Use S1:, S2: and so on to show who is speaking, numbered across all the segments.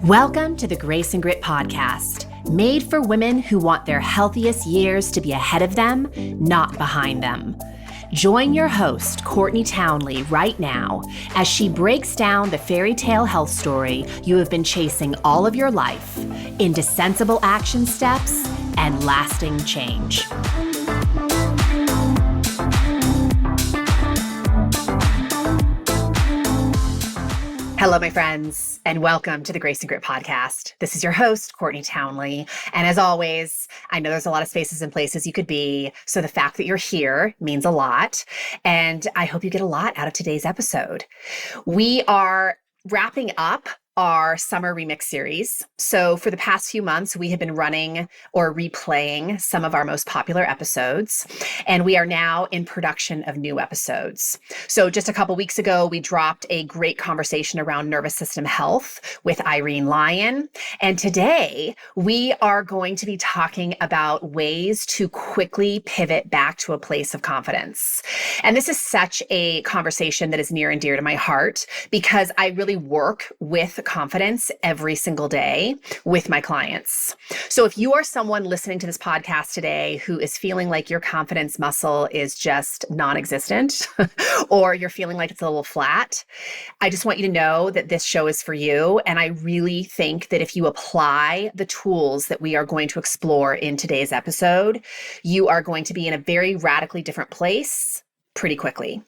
S1: Welcome to the Grace and Grit podcast, made for women who want their healthiest years to be ahead of them, not behind them. Join your host, Courtney Townley, right now as she breaks down the fairy tale health story you have been chasing all of your life into sensible action steps and lasting change. Hello, my friends, and welcome to the Grace and Grit podcast. This is your host, Courtney Townley. And as always, I know there's a lot of spaces and places you could be. So the fact that you're here means a lot. And I hope you get a lot out of today's episode. We are wrapping up our summer remix series. So for the past few months, we have been running or replaying some of our most popular episodes, and we are now in production of new episodes. So just a couple weeks ago, we dropped a great conversation around nervous system health with Irene Lyon. And today we are going to be talking about ways to quickly pivot back to a place of confidence. And this is such a conversation that is near and dear to my heart because I really work with confidence every single day with my clients. So if you are someone listening to this podcast today who is feeling like your confidence muscle is just non-existent or you're feeling like it's a little flat, I just want you to know that this show is for you. And I really think that if you apply the tools that we are going to explore in today's episode, you are going to be in a very radically different place pretty quickly.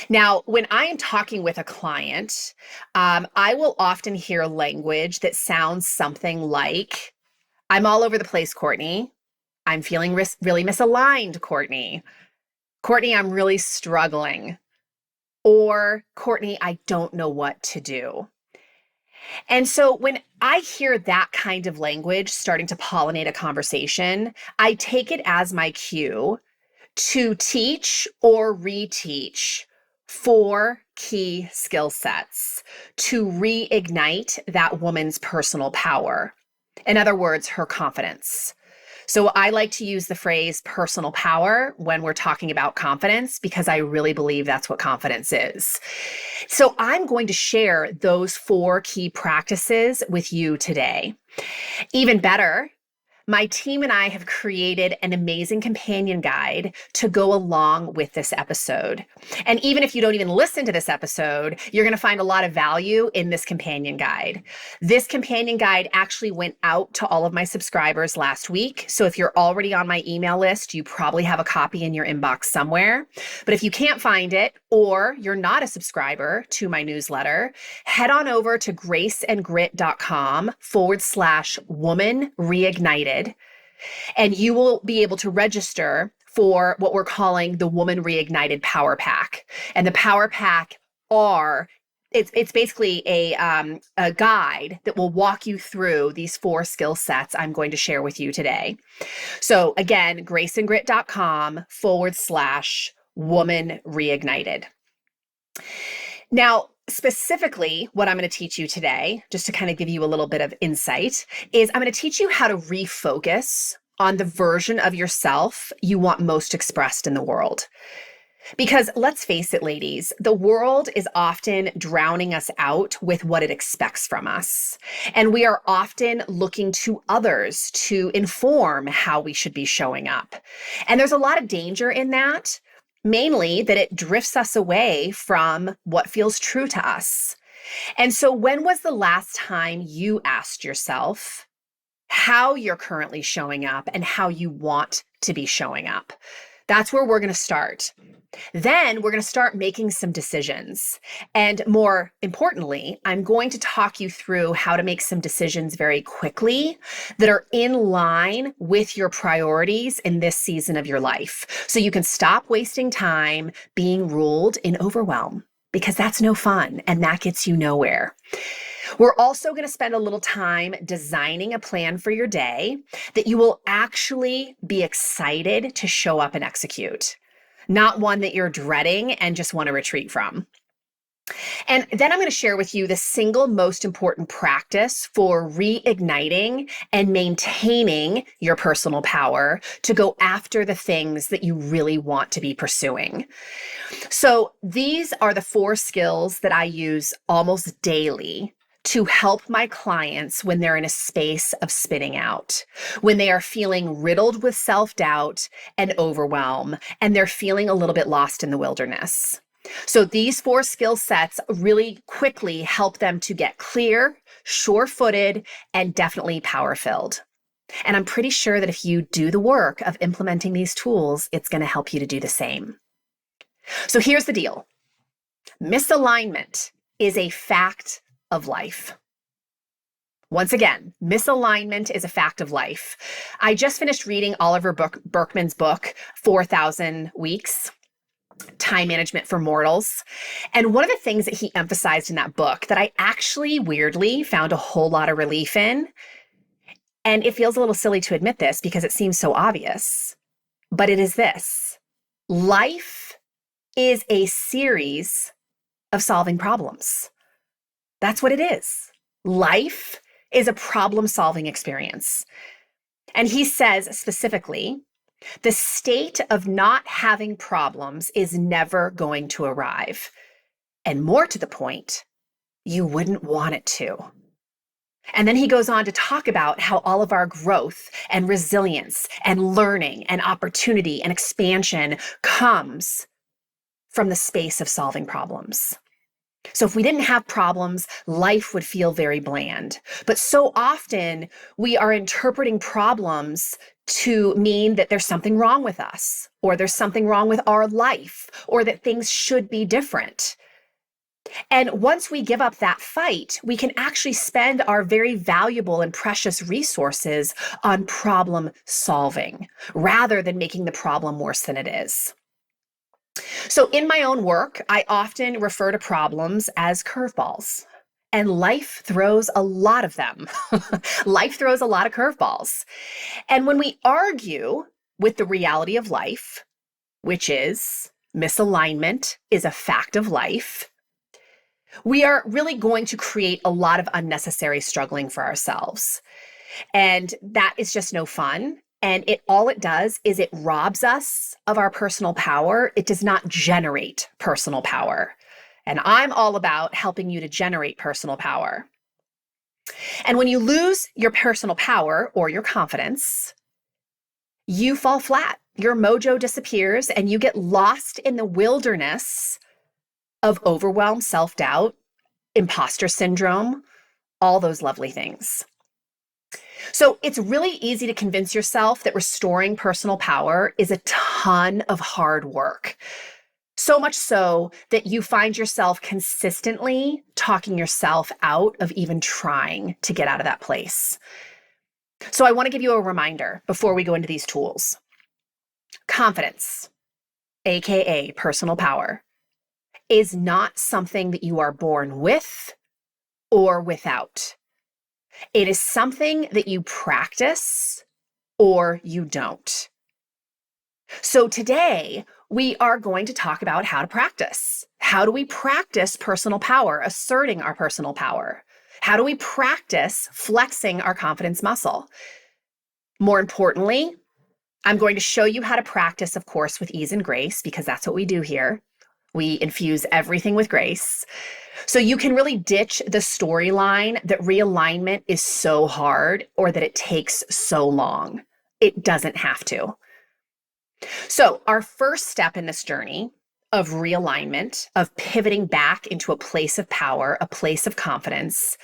S1: Now, when I am talking with a client, I will often hear language that sounds something like, I'm all over the place, Courtney. I'm feeling really misaligned, Courtney. Courtney, I'm really struggling. Or, Courtney, I don't know what to do. And so when I hear that kind of language starting to pollinate a conversation, I take it as my cue to teach or reteach 4 key skill sets to reignite that woman's personal power. In other words, her confidence. So I like to use the phrase personal power when we're talking about confidence because I really believe that's what confidence is. So I'm going to share those 4 key practices with you today. Even better, my team and I have created an amazing companion guide to go along with this episode. And even if you don't even listen to this episode, you're going to find a lot of value in this companion guide. This companion guide actually went out to all of my subscribers last week. So if you're already on my email list, you probably have a copy in your inbox somewhere. But if you can't find it, or you're not a subscriber to my newsletter, head on over to graceandgrit.com/woman reignited. And you will be able to register for what we're calling the Woman Reignited Power Pak. And the Power Pak it's basically a guide that will walk you through these 4 skill sets I'm going to share with you today. So again, graceandgrit.com/woman reignited. Now, specifically, what I'm going to teach you today, just to kind of give you a little bit of insight, is I'm going to teach you how to refocus on the version of yourself you want most expressed in the world. Because let's face it, ladies, the world is often drowning us out with what it expects from us. And we are often looking to others to inform how we should be showing up. And there's a lot of danger in that. Mainly that it drifts us away from what feels true to us. And so when was the last time you asked yourself how you're currently showing up and how you want to be showing up? That's where we're going to start. Then we're going to start making some decisions. And more importantly, I'm going to talk you through how to make some decisions very quickly that are in line with your priorities in this season of your life. So you can stop wasting time being ruled in overwhelm because that's no fun and that gets you nowhere. We're also going to spend a little time designing a plan for your day that you will actually be excited to show up and execute, not one that you're dreading and just want to retreat from. And then I'm going to share with you the single most important practice for reigniting and maintaining your personal power to go after the things that you really want to be pursuing. So these are the 4 skills that I use almost daily to help my clients when they're in a space of spinning out, when they are feeling riddled with self-doubt and overwhelm, and they're feeling a little bit lost in the wilderness. So these 4 skill sets really quickly help them to get clear, sure-footed, and definitely power-filled. And I'm pretty sure that if you do the work of implementing these tools, it's going to help you to do the same. So here's the deal. Misalignment is a fact of life. Once again, misalignment is a fact of life. I just finished reading Oliver Burkeman's book, 4,000 Weeks, Time Management for Mortals. And one of the things that he emphasized in that book that I actually weirdly found a whole lot of relief in, and it feels a little silly to admit this because it seems so obvious, but it is this: life is a series of solving problems. That's what it is. Life is a problem-solving experience. And he says specifically, the state of not having problems is never going to arrive. And more to the point, you wouldn't want it to. And then he goes on to talk about how all of our growth and resilience and learning and opportunity and expansion comes from the space of solving problems. So if we didn't have problems, life would feel very bland. But so often we are interpreting problems to mean that there's something wrong with us, or there's something wrong with our life, or that things should be different. And once we give up that fight, we can actually spend our very valuable and precious resources on problem solving rather than making the problem worse than it is. So in my own work, I often refer to problems as curveballs, and life throws a lot of them. Life throws a lot of curveballs. And when we argue with the reality of life, which is misalignment is a fact of life, we are really going to create a lot of unnecessary struggling for ourselves. And that is just no fun. And all it does is it robs us of our personal power. It does not generate personal power. And I'm all about helping you to generate personal power. And when you lose your personal power or your confidence, you fall flat. Your mojo disappears and you get lost in the wilderness of overwhelm, self-doubt, imposter syndrome, all those lovely things. So it's really easy to convince yourself that restoring personal power is a ton of hard work. So much so that you find yourself consistently talking yourself out of even trying to get out of that place. So I want to give you a reminder before we go into these tools. Confidence, aka personal power, is not something that you are born with or without. It is something that you practice or you don't. So today, we are going to talk about how to practice. How do we practice personal power, asserting our personal power? How do we practice flexing our confidence muscle? More importantly, I'm going to show you how to practice, of course, with ease and grace, because that's what we do here. We infuse everything with grace. So you can really ditch the storyline that realignment is so hard or that it takes so long. It doesn't have to. So our first step in this journey of realignment, of pivoting back into a place of power, a place of confidence,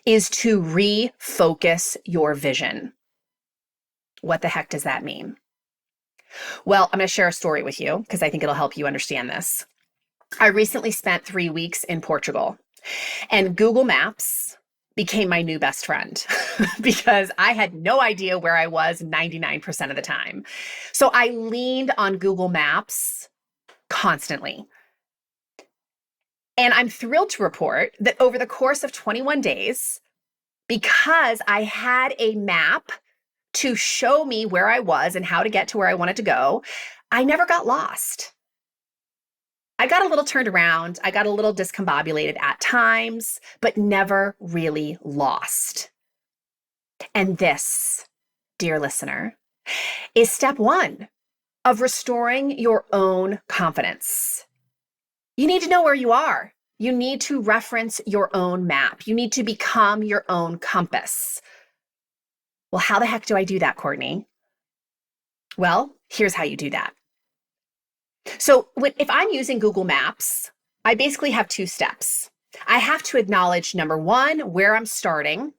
S1: is to refocus your vision. What the heck does that mean? Well, I'm going to share a story with you because I think it'll help you understand this. I recently spent 3 weeks in Portugal, and Google Maps became my new best friend because I had no idea where I was 99% of the time. So I leaned on Google Maps constantly. And I'm thrilled to report that over the course of 21 days, because I had a map to show me where I was and how to get to where I wanted to go, I never got lost. I got a little turned around. I got a little discombobulated at times, but never really lost. And this, dear listener, is step 1 of restoring your own confidence. You need to know where you are. You need to reference your own map. You need to become your own compass. Well, how the heck do I do that, Courtney? Well, here's how you do that. So if I'm using Google Maps, I basically have two steps. I have to acknowledge, number one, where I'm starting,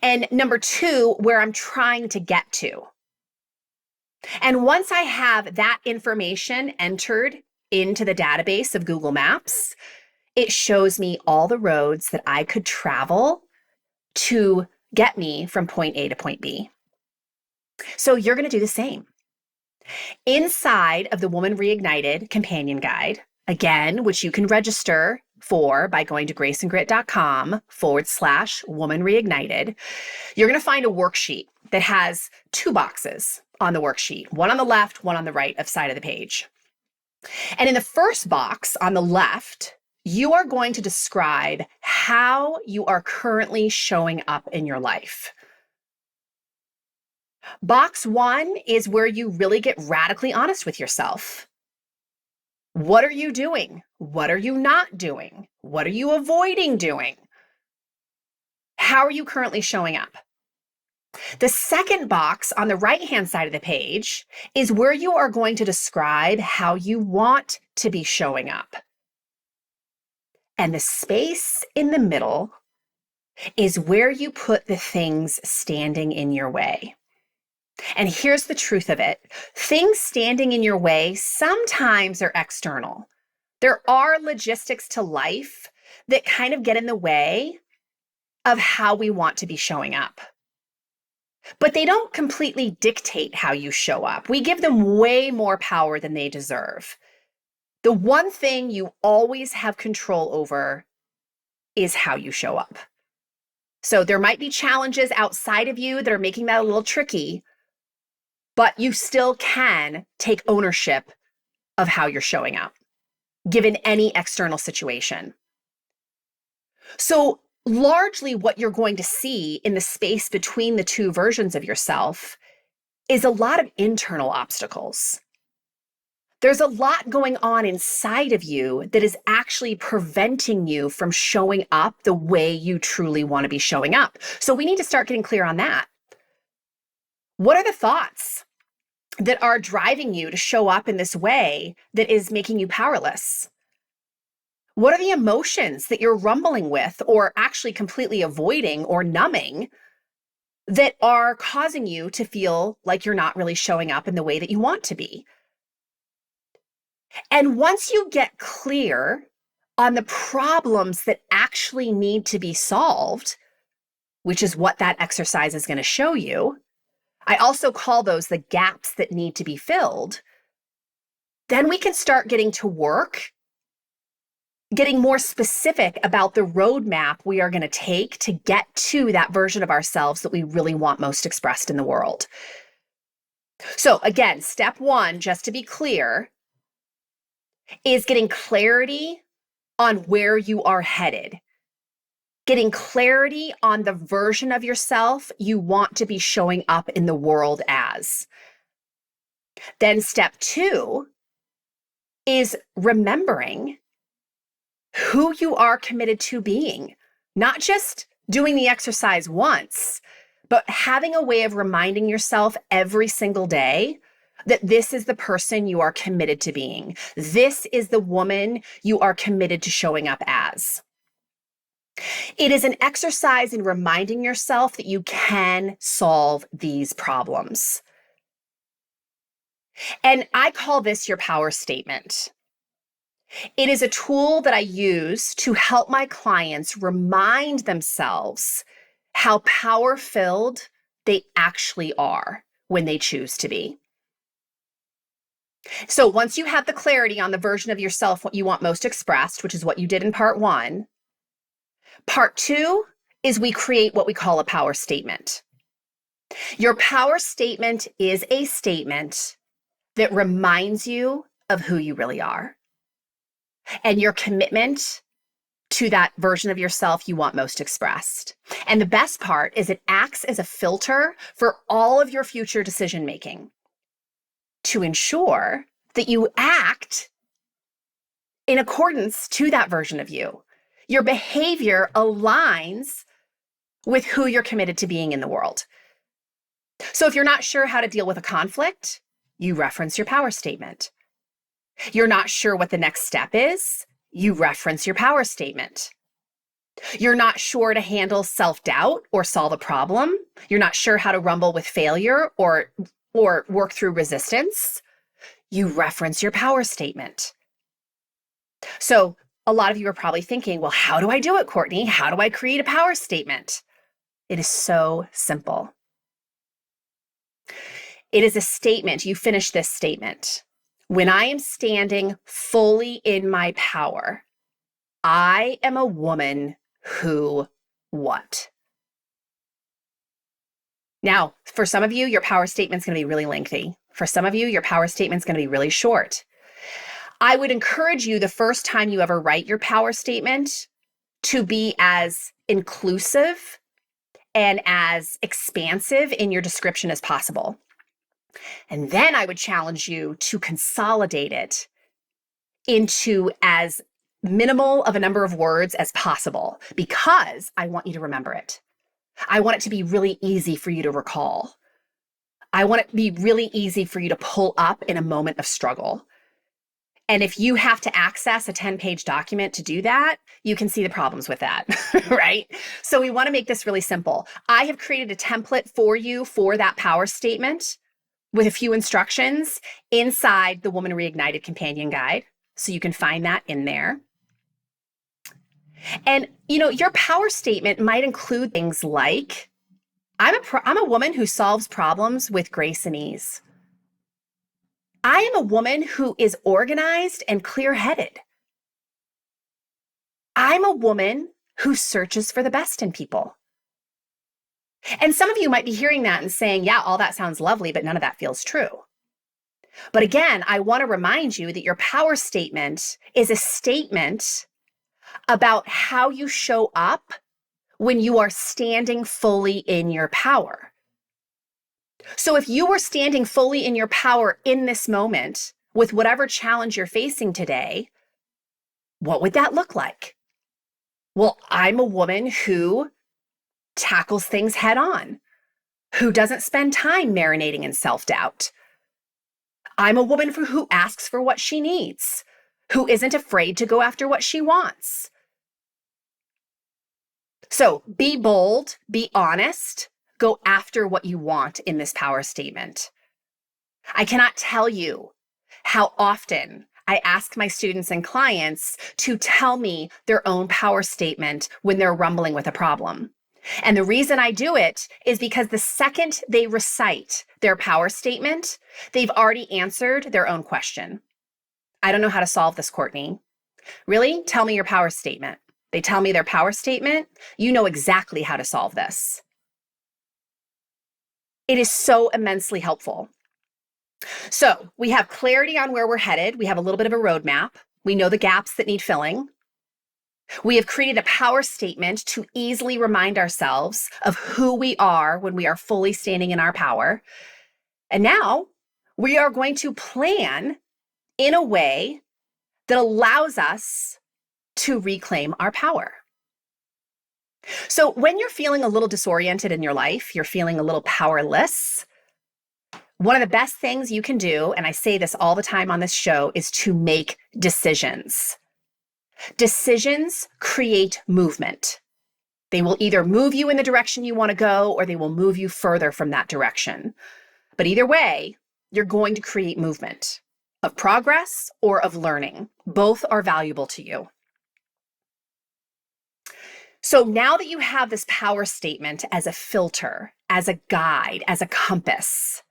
S1: and number two, where I'm trying to get to. And once I have that information entered into the database of Google Maps, it shows me all the roads that I could travel to get me from point A to point B. So you're going to do the same. Inside of the Woman Reignited companion guide, again, which you can register for by going to graceandgrit.com/woman reignited, you're going to find a worksheet that has two boxes on the worksheet, one on the left, one on the right of side of the page. And in the first box on the left, you are going to describe how you are currently showing up in your life. Box one is where you really get radically honest with yourself. What are you doing? What are you not doing? What are you avoiding doing? How are you currently showing up? The second box on the right-hand side of the page is where you are going to describe how you want to be showing up. And the space in the middle is where you put the things standing in your way. And here's the truth of it. Things standing in your way sometimes are external. There are logistics to life that kind of get in the way of how we want to be showing up. But they don't completely dictate how you show up. We give them way more power than they deserve. The one thing you always have control over is how you show up. So there might be challenges outside of you that are making that a little tricky, but you still can take ownership of how you're showing up, given any external situation. So largely what you're going to see in the space between the two versions of yourself is a lot of internal obstacles. There's a lot going on inside of you that is actually preventing you from showing up the way you truly want to be showing up. So we need to start getting clear on that. What are the thoughts that are driving you to show up in this way that is making you powerless? What are the emotions that you're rumbling with or actually completely avoiding or numbing that are causing you to feel like you're not really showing up in the way that you want to be? And once you get clear on the problems that actually need to be solved, which is what that exercise is going to show you, I also call those the gaps that need to be filled, then we can start getting to work, getting more specific about the roadmap we are going to take to get to that version of ourselves that we really want most expressed in the world. So again, step one, just to be clear, is getting clarity on where you are headed. Getting clarity on the version of yourself you want to be showing up in the world as. Then step two is remembering who you are committed to being, not just doing the exercise once, but having a way of reminding yourself every single day that this is the person you are committed to being. This is the woman you are committed to showing up as. It is an exercise in reminding yourself that you can solve these problems. And I call this your power statement. It is a tool that I use to help my clients remind themselves how power-filled they actually are when they choose to be. So once you have the clarity on the version of yourself what you want most expressed, which is what you did in part one, part two is we create what we call a power statement. Your power statement is a statement that reminds you of who you really are and your commitment to that version of yourself you want most expressed. And the best part is it acts as a filter for all of your future decision making to ensure that you act in accordance to that version of you. Your behavior aligns with who you're committed to being in the world. So if you're not sure how to deal with a conflict, you reference your power statement. You're not sure what the next step is, you reference your power statement. You're not sure to handle self-doubt or solve a problem. You're not sure how to rumble with failure or work through resistance. You reference your power statement. So a lot of you are probably thinking, well, how do I do it, Courtney? How do I create a power statement? It is so simple. It is a statement. You finish this statement. When I am standing fully in my power, I am a woman who what? Now, for some of you, your power statement's going to be really lengthy. For some of you, your power statement's going to be really short. I would encourage you the first time you ever write your power statement to be as inclusive and as expansive in your description as possible. And then I would challenge you to consolidate it into as minimal of a number of words as possible, because I want you to remember it. I want it to be really easy for you to recall. I want it to be really easy for you to pull up in a moment of struggle. And if you have to access a 10-page document to do that, you can see the problems with that, right? So we want to make this really simple. I have created a template for you for that power statement with a few instructions inside the Woman Reignited Companion Guide. So you can find that in there. And, your power statement might include things like, I'm a woman who solves problems with grace and ease. I am a woman who is organized and clear-headed. I'm a woman who searches for the best in people. And some of you might be hearing that and saying, yeah, all that sounds lovely, but none of that feels true. But again, I want to remind you that your power statement is a statement about how you show up when you are standing fully in your power. So if you were standing fully in your power in this moment with whatever challenge you're facing today, what would that look like? Well, I'm a woman who tackles things head on, who doesn't spend time marinating in self-doubt. I'm a woman who asks for what she needs, who isn't afraid to go after what she wants. So be bold, be honest, go after what you want in this power statement. I cannot tell you how often I ask my students and clients to tell me their own power statement when they're rumbling with a problem. And the reason I do it is because the second they recite their power statement, they've already answered their own question. I don't know how to solve this, Courtney. Really? Tell me your power statement. They tell me their power statement. You know exactly how to solve this. It is so immensely helpful. So we have clarity on where we're headed. We have a little bit of a roadmap. We know the gaps that need filling. We have created a power statement to easily remind ourselves of who we are when we are fully standing in our power. And now we are going to plan in a way that allows us to reclaim our power. So when you're feeling a little disoriented in your life, you're feeling a little powerless, one of the best things you can do, and I say this all the time on this show, is to make decisions. Decisions create movement. They will either move you in the direction you want to go, or they will move you further from that direction. But either way, you're going to create movement of progress or of learning. Both are valuable to you. So now that you have this power statement as a filter, as a guide, as a compass,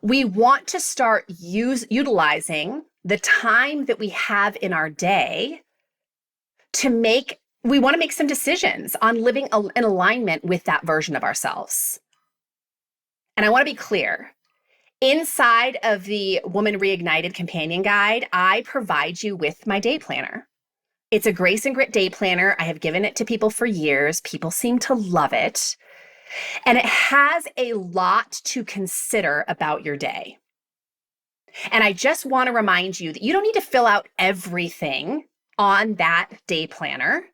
S1: we want to start utilizing the time that we have in our day we want to make some decisions on living in alignment with that version of ourselves. And I want to be clear. Inside of the Woman Reignited Companion Guide, I provide you with my day planner. It's a Grace and Grit day planner. I have given it to people for years. People seem to love it. And it has a lot to consider about your day. And I just want to remind you that you don't need to fill out everything on that day planner,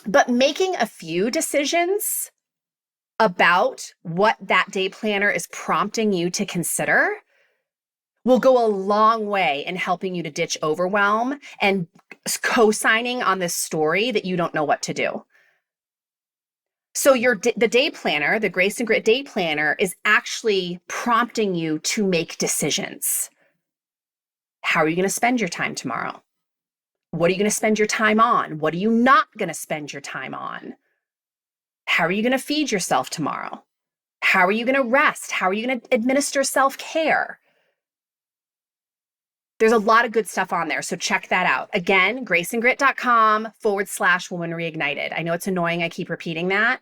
S1: but making a few decisions about what that day planner is prompting you to consider will go a long way in helping you to ditch overwhelm and co-signing on this story that you don't know what to do. So the day planner, the Grace and Grit day planner, is actually prompting you to make decisions. How are you going to spend your time tomorrow? What are you going to spend your time on? What are you not going to spend your time on? How are you going to feed yourself tomorrow? How are you going to rest? How are you going to administer self-care? There's a lot of good stuff on there, so check that out. Again, graceandgrit.com/woman reignited. I know it's annoying I keep repeating that,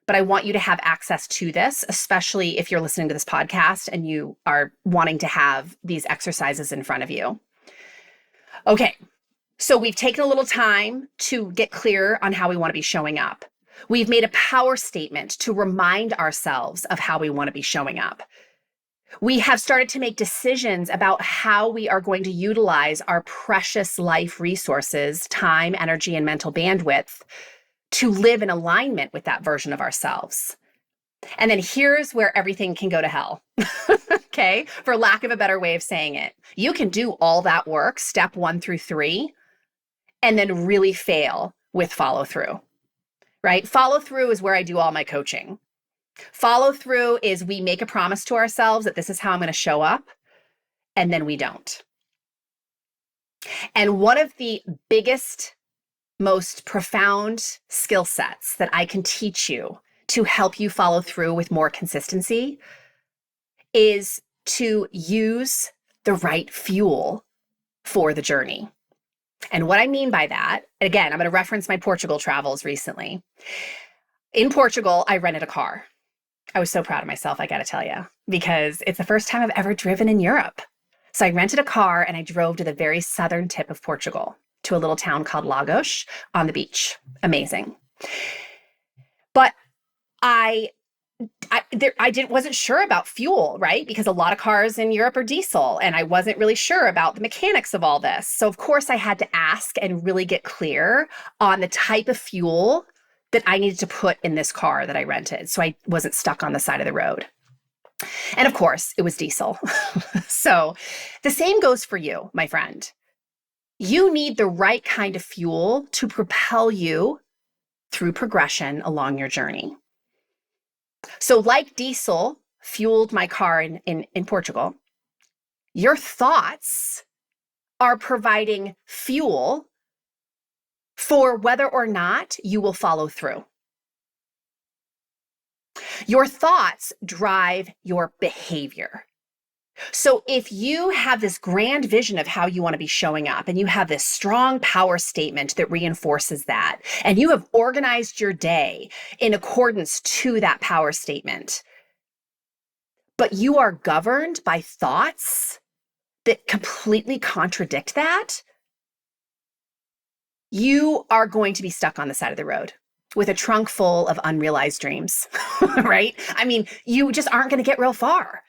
S1: but I want you to have access to this, especially if you're listening to this podcast and you are wanting to have these exercises in front of you. Okay, so we've taken a little time to get clear on how we want to be showing up. We've made a power statement to remind ourselves of how we want to be showing up. We have started to make decisions about how we are going to utilize our precious life resources, time, energy, and mental bandwidth to live in alignment with that version of ourselves. And then here's where everything can go to hell, okay? For lack of a better way of saying it. You can do all that work, step 1 through 3, and then really fail with follow through, right? Follow through is where I do all my coaching. Follow through is we make a promise to ourselves that this is how I'm going to show up, and then we don't. And one of the biggest, most profound skill sets that I can teach you to help you follow through with more consistency is to use the right fuel for the journey. And what I mean by that, again, I'm going to reference my Portugal travels recently. In Portugal, I rented a car. I was so proud of myself, I got to tell you, because it's the first time I've ever driven in Europe. So I rented a car and I drove to the very southern tip of Portugal to a little town called Lagos on the beach. Amazing. But I wasn't sure about fuel, right? Because a lot of cars in Europe are diesel, and I wasn't really sure about the mechanics of all this. So of course I had to ask and really get clear on the type of fuel that I needed to put in this car that I rented, so I wasn't stuck on the side of the road. And of course, it was diesel. So the same goes for you, my friend. You need the right kind of fuel to propel you through progression along your journey. So like diesel fueled my car in Portugal, your thoughts are providing fuel for whether or not you will follow through. Your thoughts drive your behavior. So if you have this grand vision of how you want to be showing up, and you have this strong power statement that reinforces that, and you have organized your day in accordance to that power statement, but you are governed by thoughts that completely contradict that, you are going to be stuck on the side of the road with a trunk full of unrealized dreams, right? I mean, you just aren't going to get real far.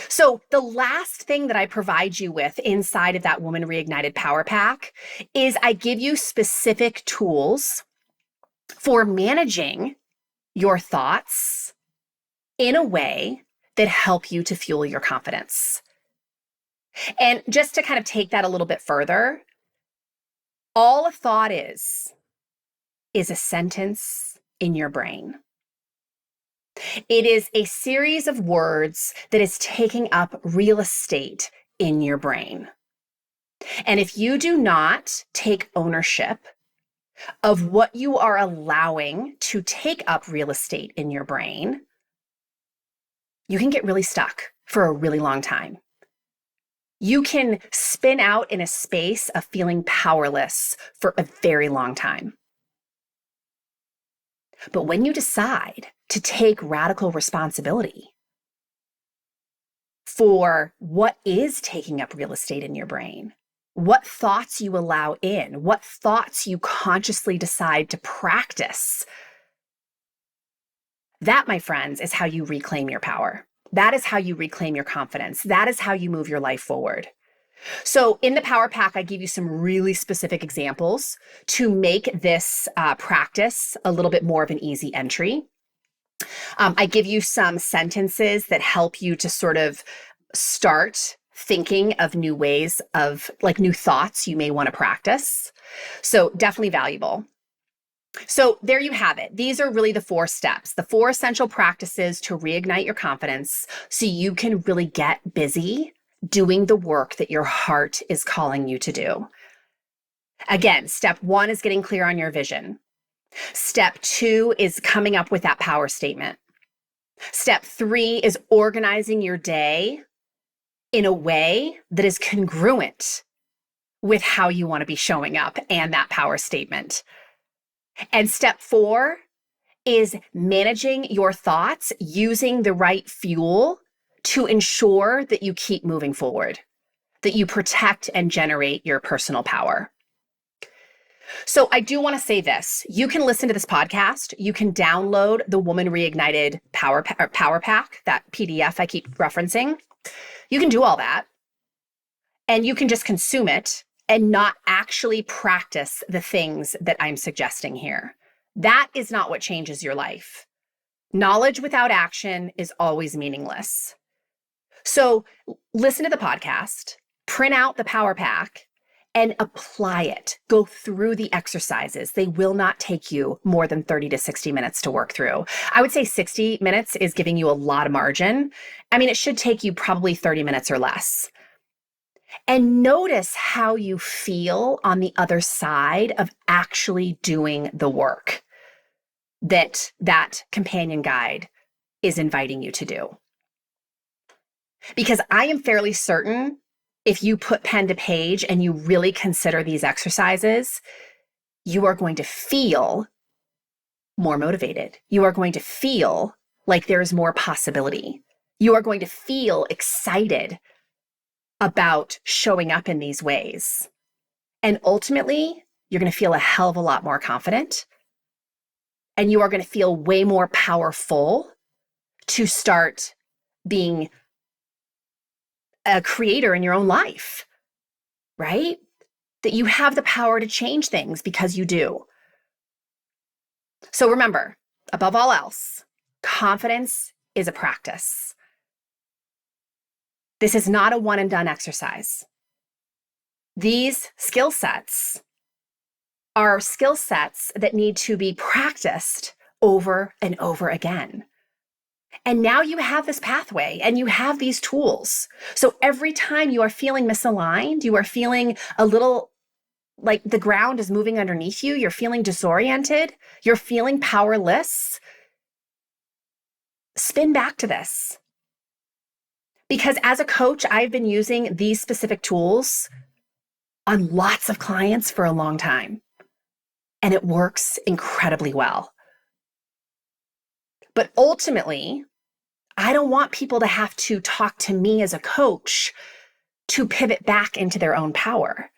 S1: So the last thing that I provide you with inside of that Woman Reignited Power Pack is I give you specific tools for managing your thoughts in a way that help you to fuel your confidence. And just to kind of take that a little bit further, all a thought is a sentence in your brain. It is a series of words that is taking up real estate in your brain. And if you do not take ownership of what you are allowing to take up real estate in your brain, you can get really stuck for a really long time. You can spin out in a space of feeling powerless for a very long time. But when you decide to take radical responsibility for what is taking up real estate in your brain, what thoughts you allow in, what thoughts you consciously decide to practice, that, my friends, is how you reclaim your power. That is how you reclaim your confidence. That is how you move your life forward. So in the Power Pack, I give you some really specific examples to make this practice a little bit more of an easy entry. I give you some sentences that help you to sort of start thinking of new ways of like new thoughts you may want to practice. So definitely valuable. So there you have it. These are really the 4 steps, the 4 essential practices to reignite your confidence so you can really get busy doing the work that your heart is calling you to do. Again, step 1 is getting clear on your vision. Step 2 is coming up with that power statement. Step 3 is organizing your day in a way that is congruent with how you want to be showing up and that power statement. And step 4 is managing your thoughts using the right fuel to ensure that you keep moving forward, that you protect and generate your personal power. So I do want to say this. You can listen to this podcast. You can download the Woman Reignited Power Pack, that PDF I keep referencing. You can do all that. And you can just consume it and not actually practice the things that I'm suggesting here. That is not what changes your life. Knowledge without action is always meaningless. So listen to the podcast, print out the Power Pack, and apply it. Go through the exercises. They will not take you more than 30 to 60 minutes to work through. I would say 60 minutes is giving you a lot of margin. I mean, it should take you probably 30 minutes or less. And notice how you feel on the other side of actually doing the work that companion guide is inviting you to do. Because I am fairly certain if you put pen to page and you really consider these exercises, you are going to feel more motivated. You are going to feel like there's more possibility. You are going to feel excited about showing up in these ways. And ultimately, you're going to feel a hell of a lot more confident. And you are going to feel way more powerful to start being a creator in your own life, right? That you have the power to change things because you do. So remember, above all else, confidence is a practice. This is not a one and done exercise. These skill sets are skill sets that need to be practiced over and over again. And now you have this pathway and you have these tools. So every time you are feeling misaligned, you are feeling a little like the ground is moving underneath you, you're feeling disoriented, you're feeling powerless, spin back to this. Because as a coach, I've been using these specific tools on lots of clients for a long time, and it works incredibly well. But ultimately, I don't want people to have to talk to me as a coach to pivot back into their own power.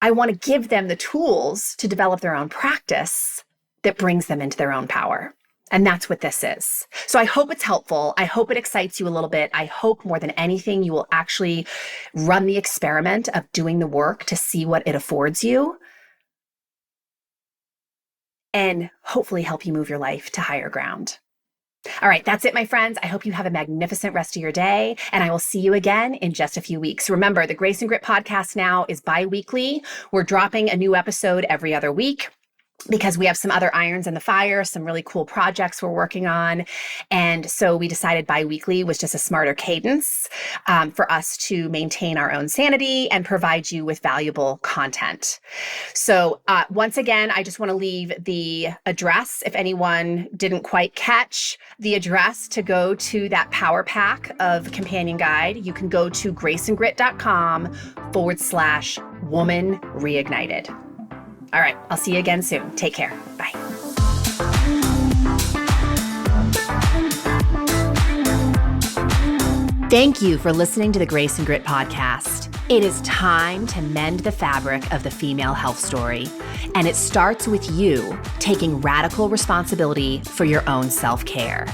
S1: I want to give them the tools to develop their own practice that brings them into their own power. And that's what this is. So I hope it's helpful. I hope it excites you a little bit. I hope more than anything, you will actually run the experiment of doing the work to see what it affords you and hopefully help you move your life to higher ground. All right, that's it, my friends. I hope you have a magnificent rest of your day, and I will see you again in just a few weeks. Remember, the Grace and Grit podcast now is bi-weekly. We're dropping a new episode every other week, because we have some other irons in the fire, some really cool projects we're working on. And so we decided bi-weekly was just a smarter cadence for us to maintain our own sanity and provide you with valuable content. So once again, I just want to leave the address, if anyone didn't quite catch the address to go to that Power Pack of Companion Guide. You can go to graceandgrit.com/woman reignited. All right, I'll see you again soon. Take care. Bye. Thank you for listening to the Grace and Grit podcast. It is time to mend the fabric of the female health story, and it starts with you taking radical responsibility for your own self-care.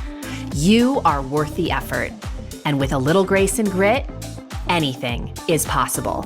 S1: You are worth the effort. And with a little grace and grit, anything is possible.